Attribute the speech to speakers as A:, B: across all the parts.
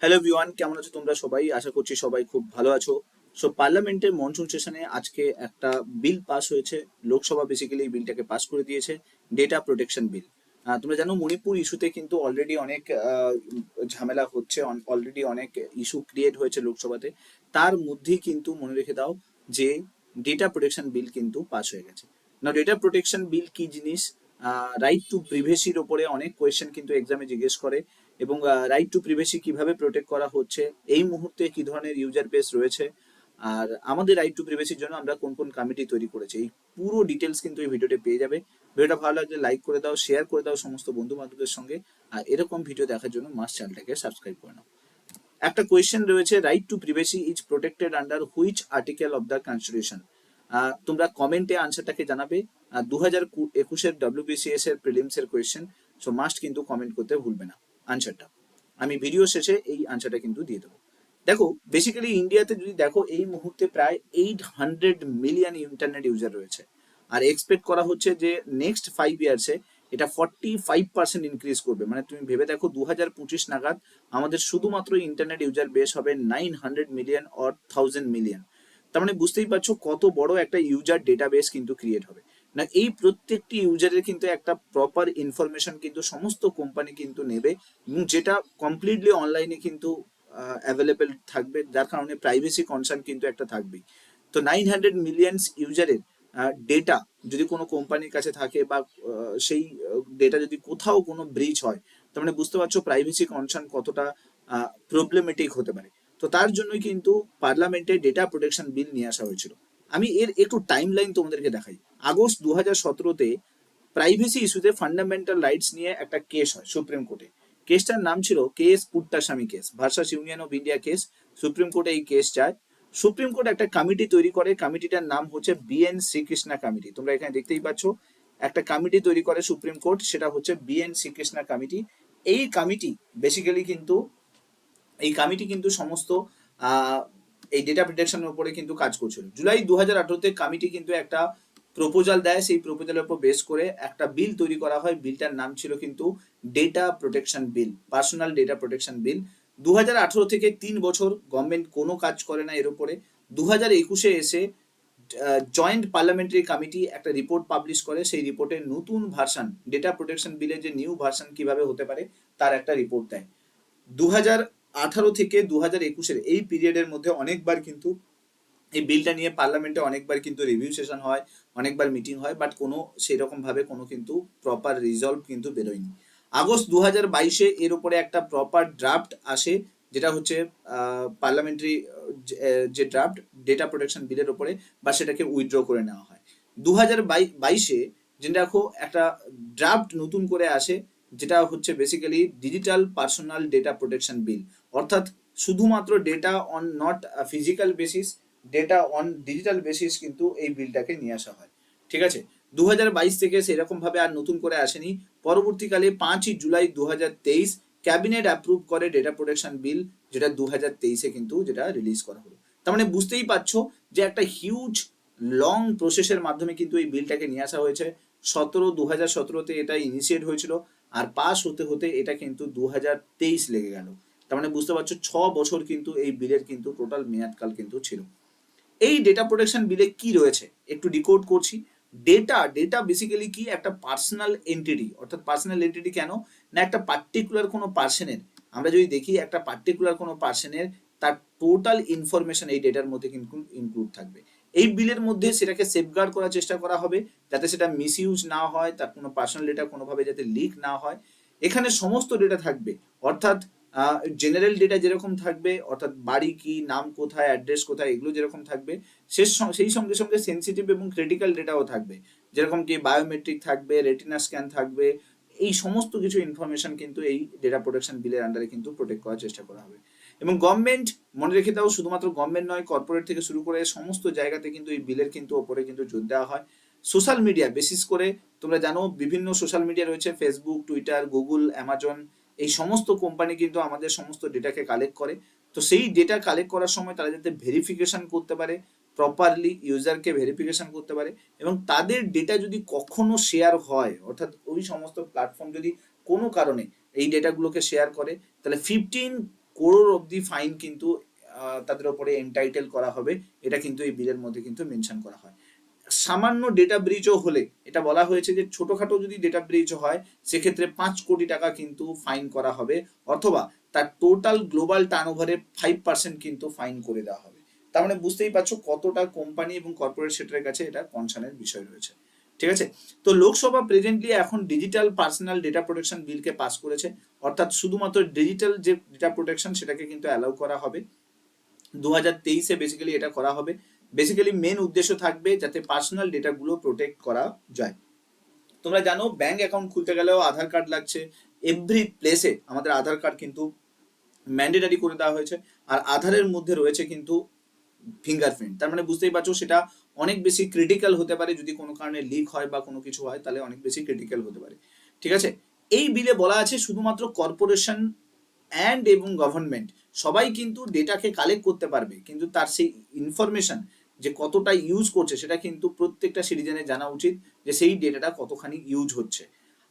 A: Hello everyone, কেমন আছো তোমরা সবাই? আশা করছি সবাই খুব ভালো আছো। সো পার্লামেন্টের মনসুন সেশনে আজকে একটা বিল পাস হয়েছে। লোকসভা বেসিক্যালি এই বিলটাকে পাস করে দিয়েছে, ডেটা প্রোটেকশন বিল। তোমরা জানো মণিপুর ইস্যুতে কিন্তু অলরেডি অনেক ঝামেলা হচ্ছে, অলরেডি অনেক ইস্যু ক্রিয়েট হয়েছে লোকসভাতে। তার মধ্যেই কিন্তু মনে রেখে দাও যে ডেটা প্রোটেকশন বিল কিন্তু পাস হয়ে গেছে। না, ডেটা প্রোটেকশন বিল কি জিনিস? রাইট টু প্রিভেসির ওপরে অনেক কোয়েশ্চেন কিন্তু এক্সামে জিজ্ঞেস করে, এবং রাইট টু প্রিভেসি কিভাবে প্রোটেক্ট করা হচ্ছে, এই মুহূর্তে কি ধরনের ইউজার বেস রয়েছে, আর আমাদের রাইট টু প্রিভেসির জন্য আমরা কোন কোন কমিটি তৈরি করেছি, এই পুরো ডিটেলস কিন্তু এই ভিডিওতে পেয়ে যাবে। ভিডিওটা ভালো লাগলে লাইক করে দাও, শেয়ার করে দাও সমস্ত বন্ধু বান্ধবদের সঙ্গে। আর এরকম ভিডিও দেখার জন্য মাস্ট চ্যানেলটাকে সাবস্ক্রাইব করে নাও। একটা কোয়েশ্চেন রয়েছে, right two privacy is protected under which article of the constitution? তোমরা কমেন্টে আনসারটাকে জানাবে। 2021-এর ডব্লিউবিসিএস এর প্রিলিমস এর কোয়েশ্চেন। সো মাস্ট কিন্তু কমেন্ট করতে ভুলবে না আনসারটা। আমি ভিডিও শেষে এই আনসারটা কিন্তু দিয়ে দেবো। দেখো, বেসিক্যালি ইন্ডিয়াতে যদি দেখো এই মুহূর্তে প্রায় 800 মিলিয়ন ইন্টারনেট ইউজার রয়েছে। আর এক্সপেক্ট করা হচ্ছে যে নেক্সট 5 ইয়ার্সে এটা 45% ইনক্রিজ করবে। মানে তুমি ভেবে দেখো 2025 নাগাদ আমাদের শুধুমাত্র ইন্টারনেট ইউজার বেস হবে 900 মিলিয়ন অর 1000 মিলিয়ন। তার মানে বুঝতেই পারছো কত বড় একটা ইউজার ডেটাবেস কিন্তু ক্রিয়েট হবে। না, এই প্রত্যেকটি ইউজারের কিন্তু একটা প্রপার ইনফরমেশন কিন্তু সমস্ত কোম্পানি কিন্তু নেবে, এবং যেটা কমপ্লিটলি অনলাইনে কিন্তু অ্যাভেলেবেল থাকবে, যার কারণে প্রাইভেসি কনসার্ন কিন্তু একটা থাকবেই। তো 900 মিলিয়ন্স ইউজারের ডেটা যদি কোনো কোম্পানির কাছে থাকে, বা সেই ডেটা যদি কোথাও কোনো ব্রিচ হয়, তার মানে বুঝতে পারছো প্রাইভেসি কনসার্ন কতটা প্রবলেমেটিক হতে পারে। তো তার জন্যই কিন্তু পার্লামেন্টে ডেটা প্রোটেকশন বিল নিয়ে আসা হয়েছিল। আমি এর একটু টাইম লাইন তোমাদেরকে দেখাই। আগস্ট 2017-তে প্রাইভেসি ইস্যুতে ফান্ডামেন্টাল রাইটস নিয়ে একটা কেস হয় সুপ্রিম কোর্টে। কেসটার নাম ছিল case Puttaswamy case versus union of India case. Supreme কোর্টে এই কেস যায়। সুপ্রিম কোর্ট একটা কমিটি তৈরি করে, কমিটিটার নাম হচ্ছে বিএন শ্রীকৃষ্ণা কমিটি। তোমরা এখানে দেখতেই পাচ্ছ একটা কমিটি তৈরি করে সুপ্রিম কোর্ট, সেটা হচ্ছে বিএন শ্রীকৃষ্ণা কমিটি। এই কমিটি বেসিক্যালি কিন্তু এই কমিটি কিন্তু সমস্ত আহ, এই ডেটা প্রোটেকশনের উপরে কিন্তু কাজ করছিল। জুলাই 2018-তে কমিটি কিন্তু একটা প্রপোজাল দেয়, সেই প্রপোজালের উপর বেস করে একটা বিল তৈরি করা হয়। বিলটার নাম ছিল কিন্তু ডেটা প্রোটেকশন বিল, পার্সোনাল ডেটা প্রোটেকশন বিল। 2018 থেকে 3 বছর গভর্নমেন্ট কোনো কাজ করে না এর উপরে। 2021-এ এসে জয়েন্ট পার্লামেন্টারি কমিটি একটা রিপোর্ট পাবলিশ করে, সেই রিপোর্টের নতুন ভার্সন, ডেটা প্রোটেকশন বিলের যে নিউ ভার্সন কিভাবে হতে পারে তার একটা রিপোর্ট দেয়। 2018 থেকে 2021-এর এই পিরিয়ডের মধ্যে অনেকবার কিন্তু এই বিলটা নিয়ে পার্লামেন্টে অনেকবার কিন্তু রিভিউ সেশন হয়, অনেকবার মিটিং হয়, বাট কোনো সেরকম ভাবে কোনো কিন্তু প্রপার রিজলভ কিন্তু বেরোয়নি। আগস্ট 2022-এ এর উপরে একটা প্রপার ড্রাফট আসে, যেটা হচ্ছে পার্লামেন্টারি যে ড্রাফট ডেটা প্রোটেকশন বিলের উপরে, বা সেটাকে উইথড্র করে নেওয়া হয়। 2022-এ যেটা দেখো একটা ড্রাফট নতুন করে আসে, যেটা হচ্ছে basically digital personal data protection bill. অর্থাৎ শুধুমাত্র data on not physical basis, data on digital basis কিন্তু এই বিলটাকে নিয়ে আসা হয়। ঠিক আছে, 2022 থেকে সেরকম ভাবে আর নতুন করে আসেনি। পরবর্তীকালে 5ই জুলাই 2023 ক্যাবিনেট অ্যাপ্রুভ করে ডেটা প্রোটেকশন বিল, যেটা 2023-এ কিন্তু যেটা রিলিজ করা হলো। তার মানে বুঝতেই পারছো যে একটা হিউজ লং প্রসেসের মাধ্যমে কিন্তু এই বিলটাকে নিয়ে আসা হয়েছে। 2017-তে এটা ইনিশিয়েট হয়েছিল, আর পাস হতে হতে এটা কিন্তু 2023 লেগে গেল। তার মানে বুঝতে পারছো 6 বছর কিন্তু এই বিলের কিন্তু টোটাল মেয়াদকাল কিন্তু ছিল। এই ডেটা প্রোটেকশন বিলে কি রয়েছে একটু ডিকোড করছি। ডেটা ডেটা বেসিক্যালি কি, একটা পার্সোনাল এন্টিটি। অর্থাৎ পার্সোনাল এন্টিটি কেন না, একটা পার্টিকুলার কোনো পার্সনের, আমরা যদি দেখি একটা পার্টিকুলার কোনো পার্সনের তার টোটাল ইনফরমেশন এই ডেটার মধ্যে কিন্তু ইনক্লুড থাকবে। এই বিলের মধ্যে সেটাকে সেফগার্ড করার চেষ্টা করা হবে, যাতে সেটা মিসইউজ না হয়, তার কোনো পার্সোনাল ডেটা কোনোভাবে যাতে লিক না হয়। এখানে সমস্ত ডেটা থাকবে, অর্থাৎ জেনারেল ডেটা যেরকম থাকবে, অর্থাৎ বাড়ি কি, নাম কোথায়, অ্যাড্রেস কোথায়, এগুলো যেরকম থাকবে, সেই সঙ্গে সঙ্গে সেন্সিটিভ এবং ক্রিটিক্যাল ডেটাও থাকবে, যেরকম কি বায়োমেট্রিক থাকবে, রেটিনা স্ক্যান থাকবে। এই সমস্ত কিছু ইনফরমেশন কিন্তু এই ডেটা প্রোটেকশন বিলের আন্ডারে কিন্তু প্রোটেক্ট করার চেষ্টা করা হবে। এবং গভর্নমেন্ট, মনে রেখে দাও, শুধুমাত্র গভর্নমেন্ট নয়, কর্পোরেট থেকে শুরু করে সমস্ত জায়গাতে কিন্তু এই বিলের কিন্তু ওপরে কিন্তু জোর দেওয়া হয়। সোশ্যাল মিডিয়া বিশেষ করে, তোমরা জানো বিভিন্ন সোশ্যাল মিডিয়া রয়েছে, ফেসবুক, টুইটার, গুগল, অ্যামাজন, এই সমস্ত কোম্পানি কিন্তু আমাদের সমস্ত ডেটাকে কালেক্ট করে। তো সেই ডেটা কালেক্ট করার সময় তারা যাতে ভেরিফিকেশন করতে পারে, প্রপারলি ইউজারকে ভেরিফিকেশন করতে পারে, এবং তাদের ডেটা যদি কখনো শেয়ার হয়, অর্থাৎ ওই সমস্ত প্ল্যাটফর্ম যদি কোনো কারণে এই ডেটাগুলোকে শেয়ার করে, তাহলে 15 করোড় অবধি ফাইন কিন্তু তাদের ওপরে এন্টাইটেল করা হবে, এটা কিন্তু এই বিলের মধ্যে কিন্তু মেনশন করা হয়। সামান্য ডেটা ব্রিচও হলে, এটা বলা হয়েছে যে ছোটখাটো যদি ডেটা ব্রিচ হয় সেক্ষেত্রে 5 কোটি টাকা কিন্তু ফাইন করা হবে, অথবা তার টোটাল গ্লোবাল টার্নওভারের 5% কিন্তু ফাইন করে দেওয়া হবে। তার মানে বুঝতেই পারছো কতটা কোম্পানি এবং কর্পোরেট সেক্টরের কাছে এটা কনসার্নের বিষয় রয়েছে। ঠিক আছে, তো লোকসভা প্রেজেন্টলি এখন ডিজিটাল পার্সোনাল ডেটা প্রোটেকশন বিলকে পাস করেছে, অর্থাৎ শুধুমাত্র ডিজিটাল যে ডেটা প্রোটেকশন সেটাকে কিন্তু অ্যালাউ করা হবে। 2023-এ বেসিক্যালি এটা করা হবে। বেসিক্যালি মেন উদ্দেশ্য থাকবে যাতে পার্সোনাল ডেটাগুলো প্রোটেক্ট করা যায়। তোমরা জানো ব্যাংক অ্যাকাউন্ট খুলতে গেলেও আধার কার্ড লাগছে, এভরি প্লেসে আমাদের আধার কার্ড কিন্তু ম্যান্ডেটারি করে দেওয়া হয়েছে, আর আধারের মধ্যে রয়েছে কিন্তু ফিঙ্গারপ্রিন্ট। তার মানে বুঝতেই পারছো সেটা অনেক বেশি ক্রিটিক্যাল হতে পারে, যদি কোনো কারণে লিক হয় বা কোনো কিছু হয় তাহলে অনেক বেশি ক্রিটিক্যাল হতে পারে। ঠিক আছে, এই বিলে বলা আছে শুধুমাত্র কর্পোরেশন অ্যান্ড এবং গভর্নমেন্ট সবাই কিন্তু ডেটাকে কালেক্ট করতে পারবে, কিন্তু তার সেই ইনফরমেশন যে কতটা ইউজ করছে সেটা কিন্তু প্রত্যেকটা সিটিজেনের জানা উচিত যে সেই ডেটাটা কতখানি ইউজ হচ্ছে।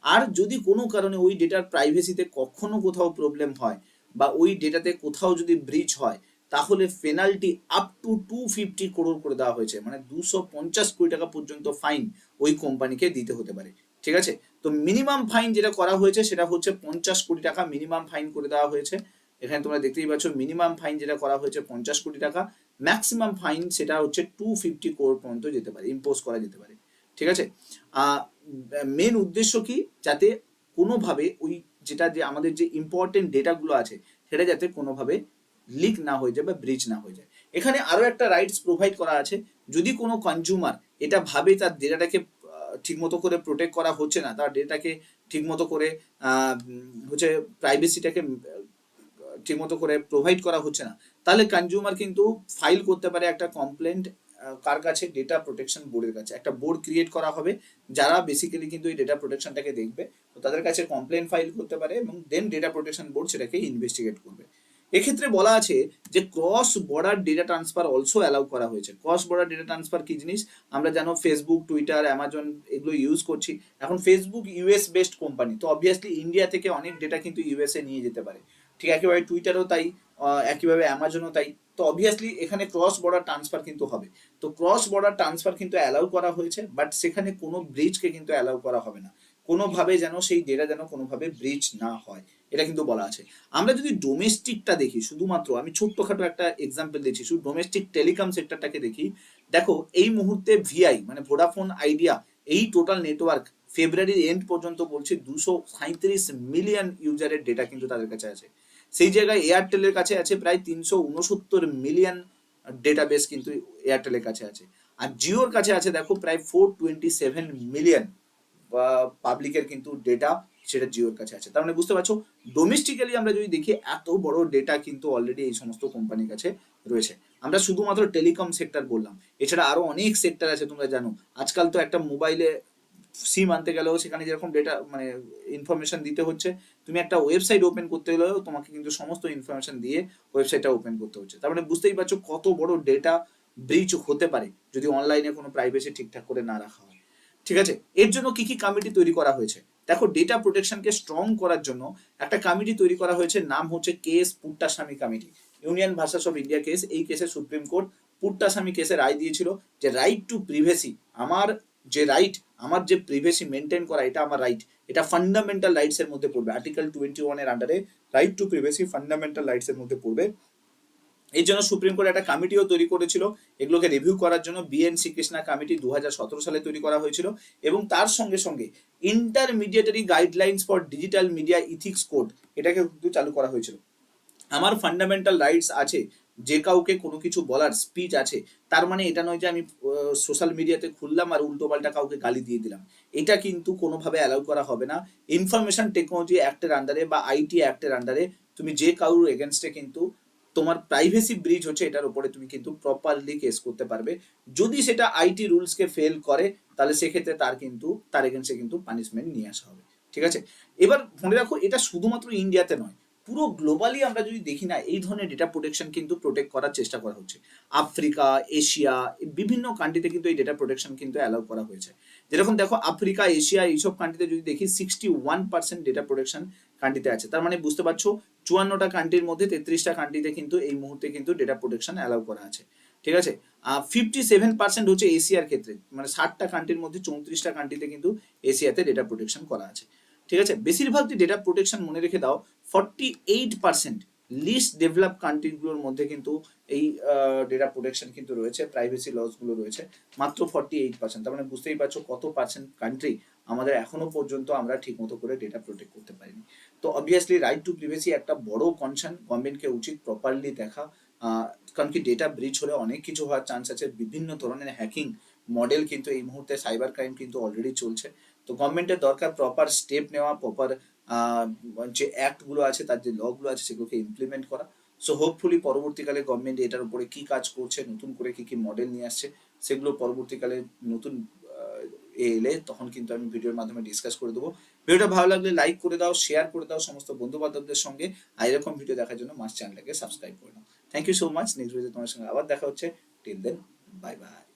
A: আর যদি কোনো কারণে ওই ডেটার প্রাইভেসিতে কখনো কোথাও প্রবলেম হয় বা ওই ডেটাতে কোথাও যদি ব্রিচ হয়, তাহলে পেনাল্টি আপ টু 250 করোড় করে দেওয়া হয়েছে, মানে 250 কোটি টাকা পর্যন্ত ফাইন ওই কোম্পানিকে দিতে হতে পারে। ঠিক আছে, তো মিনিমাম ফাইন যেটা করা হয়েছে সেটা হচ্ছে 50 কোটি টাকা মিনিমাম ফাইন করে দেওয়া হয়েছে। এখানে তোমরা দেখতেই পাচ্ছ মিনিমাম ফাইন যেটা করা হয়েছে 50 কোটি টাকা, ম্যাক্সিমাম ফাইন সেটা হচ্ছে 250 করোড় পর্যন্ত যেতে পারে, ইম্পোজ করা যেতে পারে। ঠিক আছে, মেন উদ্দেশ্য কি, যাতে কোনোভাবে ওই যেটা যে আমাদের যে ইম্পর্টেন্ট ডেটাগুলো আছে সেটা যাতে কোনোভাবে লিক না হয়ে যায় বা ব্রিচ না হয়ে যায়। এখানে আরো একটা রাইটস প্রোভাইড করা আছে, যদি কোনো কনজিউমার এটা ভাবে তার ডেটাটাকে ঠিকমতো করে প্রোটেক্ট করা হচ্ছে না, তার ডেটাকে ঠিকমতো করে হচ্ছে প্রাইভেসিটাকে ঠিকমতো করে প্রোভাইড করা হচ্ছে না, তাহলে কনজিউমার কিন্তু ফাইল করতে পারে একটা কমপ্লেন্ট। কার কাছে? ডেটা প্রোটেকশন বোর্ডের কাছে। একটা বোর্ড ক্রিয়েট করা হবে যারা বেসিক্যালি কিন্তু এই ডেটা প্রোটেকশনটাকে দেখবে, তো তাদের কাছে কমপ্লেন ফাইল করতে পারে এবং দেন ডেটা প্রোটেকশন বোর্ড সেটাকে ইনভেস্টিগেট করবে। এক্ষেত্রে বলা আছে যে cross border data transfer also allow করা হয়েছে। ক্রস বর্ডার ডেটা ট্রান্সফার কি জিনিস? আমরা জানো ফেসবুক, টুইটার, অ্যামাজন এগুলো ইউজ করছি। এখন ফেসবুক ইউএস বেসড কোম্পানি, তো অবভিয়াসলি ইন্ডিয়া থেকে অনেক ডেটা কিন্তু ইউএসএ নিয়ে যেতে পারে। ঠিক একেবারে টুইটারও তাই, একইভাবে অ্যামাজনও তাই। তো অবভিয়াসলি এখানে ক্রস বর্ডার ট্রান্সফার কিন্তু হবে। তো ক্রস বর্ডার ট্রান্সফার কিন্তু অ্যালাউ করা হয়েছে, বাট সেখানে কোনো ব্রিজকে কিন্তু অ্যালাউ করা হবে না, কোনোভাবে যেন সেই ডেটা যেন কোনোভাবে ব্রিজ না হয়, এটা কিন্তু বলা আছে। আমরা যদি ডোমেস্টিকটা দেখি, শুধুমাত্র আমি ছোট্টখাটো একটা এক্সাম্পল দিচ্ছি, শুধু ডোমেস্টিক টেলিকম সেক্টরটাকে দেখি, দেখো এই মুহূর্তে ভিআই মানে ভোডাফোন আইডিয়া এই টোটাল নেটওয়ার্ক ফেব্রুয়ারির এন্ড পর্যন্ত বলছে 237 মিলিয়ন ইউজারের ডেটা কিন্তু তাদের কাছে আছে। সেই জায়গায় এয়ারটেলের কাছে আছে প্রায় 369 মিলিয়ন ডেটাবেস কিন্তু এয়ারটেলের কাছে আছে। আর জিওর কাছে আছে দেখো প্রায় 427 মিলিয়ন পাবলিকের কিন্তু ডেটা সেটা জিওর কাছে আছে। তার মানে বুঝতে পারছো ডোমেস্টিক্যালি আমরা যদি দেখি এত বড় ডেটা কিন্তু অলরেডি এই সমস্ত কোম্পানির কাছে রয়েছে। আমরা শুধুমাত্র টেলিকম সেক্টর বললাম, এছাড়া আরো অনেক সেক্টর আছে। তোমরা জানো আজকাল তো একটা মোবাইলে সিম আনতে গেলেও সেখানে যেরকম ডেটা মানে ইনফরমেশন দিতে হচ্ছে, তুমি একটা ওয়েবসাইট ওপেন করতে গেলেও তোমাকে কিন্তু সমস্ত ইনফরমেশন দিয়ে ওয়েবসাইটটা ওপেন করতে হচ্ছে। তার মানে বুঝতেই পারছো কত বড় ডেটা ব্রিচ হতে পারে যদি অনলাইনে কোনো প্রাইভেসি ঠিকঠাক করে না রাখা হয়। ঠিক আছে, এর জন্য কি কি কমিটি তৈরি করা হয়েছে? দেখো ডেটা প্রোটেকশনকে স্ট্রং করার জন্য একটা কমিটি তৈরি করা হয়েছে, নাম হচ্ছে KS Puttaswamy committee. Union versus of India case, এই কেসে সুপ্রিম কোর্ট পুট্টাস্বামী কেসে রায় দিয়েছিল যে রাইট টু প্রিভেসি, আমার যে রাইট, আমার যে প্রিভেসি মেনটেন করা, এটা আমার রাইট, এটা ফান্ডামেন্টাল রাইটস এর মধ্যে পড়বে। আর্টিকেল 21 এর আন্ডারে right two privacy fundamental rights এর মধ্যে পড়বে। এই জন্য সুপ্রিম কোর্ট একটা কমিটিও তৈরি করেছিল এগুলোকে রিভিউ করার জন্য। বিএন শ্রীকৃষ্ণা কমিটি 2017 সালে তৈরি করা হয়েছিল, এবং তার সঙ্গে সঙ্গে intermediary guidelines for digital media ethics code এটাকে কিন্তু চালু করা হয়েছিল। আমার ফান্ডামেন্টাল রাইটস আছে, যে কাউকে কোনো কিছু বলার স্পিচ আছে, তার মানে এটা নয় যে আমি সোশ্যাল মিডিয়াতে খুললাম আর উল্টোপাল্টা কাউকে গালি দিয়ে দিলাম, এটা কিন্তু কোনোভাবে অ্যালাউ করা হবে না। ইনফরমেশন টেকনোলজি অ্যাক্টের আন্ডারে বা আইটি অ্যাক্টের আন্ডারে তুমি যে কারোর এগেনস্টে কিন্তু তোমার প্রাইভেসি ব্রিচ হচ্ছে এটার উপরে তুমি কিন্তু প্রপারলি কেস করতে পারবে। যদি সেটা আইটি রুলসকে ফেল করে তাহলে সেক্ষেত্রে তার এগেনস্টে কিন্তু পানিশমেন্ট নিয়ে আসা হবে। ঠিক আছে, এবার মনে রাখো এটা শুধুমাত্র ইন্ডিয়াতে নয়, পুরো গ্লোবালি আমরা যদি দেখি না এই ধরনের ডেটা প্রোটেকশন কিন্তু প্রোটেক্ট করার চেষ্টা করা হচ্ছে। আফ্রিকা, এশিয়া, বিভিন্ন কান্ট্রিতে কিন্তু এই ডেটা প্রোটেকশন কিন্তু অ্যালাউ করা হয়েছে। যেরকম দেখো আফ্রিকা, এশিয়া এইসব কান্ট্রিতে যদি দেখি 61% ডেটা প্রোটেকশন কান্ট্রিতে আছে। তার মানে বুঝতে পারছো 54টা কান্ট্রির মধ্যে 33টা কান্ট্রিতে কিন্তু এই মুহূর্তে কিন্তু ডেটা প্রোটেকশন অ্যালাউ করা আছে। ঠিক আছে, 57% হচ্ছে এশিয়ার ক্ষেত্রে, মানে 60টা কান্ট্রির মধ্যে 34টা কান্ট্রিতে কিন্তু এশিয়াতে ডেটা প্রোটেকশন করা আছে। ঠিক আছে, বেশিরভাগ ডেটা প্রোটেকশন মনে রেখে দাও 48% লিস্ট ডেভেলপ কান্ট্রিগুলোর মধ্যে কিন্তু এই ডেটা প্রোটেকশন কিন্তু রয়েছে, প্রাইভেসি লস গুলো রয়েছে মাত্র 48%। তার মানে বুঝতেই পারছো কত পার্সেন্ট কান্ট্রি আমাদের এখনো পর্যন্ত আমরা ঠিক মতো করে ডেটা প্রোটেক্ট করতে পারিনি। তো অবভিয়াসলি রাইট টু প্রিভেসি একটা বড় কনসার্ন, গভর্নমেন্টকে উচিত প্রপারলি দেখা, কারণ কি ডেটা ব্রিচ হলে অনেক কিছু হওয়ার চান্স আছে, বিভিন্ন ধরনের হ্যাকিং মডেল কিন্তু এই মুহূর্তে সাইবার ক্রাইম কিন্তু অলরেডি চলছে। তো গভর্নমেন্টের দরকার প্রপার স্টেপ নেওয়া, প্রপার যে অ্যাক্টগুলো আছে, তার যে লগুলো আছে সেগুলোকে ইমপ্লিমেন্ট করা। সো হোপফুলি পরবর্তীকালে গভর্নমেন্ট এটার উপরে কি কাজ করছে, নতুন করে কি কি মডেল নিয়ে আসছে, সেগুলো পরবর্তীকালে নতুন এলে তখন কিন্তু আমি ভিডিওর মাধ্যমে ডিসকাস করে দেবো। ভিডিওটা ভালো লাগলে লাইক করে দাও, শেয়ার করে দাও সমস্ত বন্ধু বান্ধবদের সঙ্গে, আর এরকম ভিডিও দেখার জন্য মাস চ্যানেলটাকে সাবস্ক্রাইব করে নাও। Thank you so much. Next video তোমার সঙ্গে আবার দেখা হচ্ছে। Till then, bye by.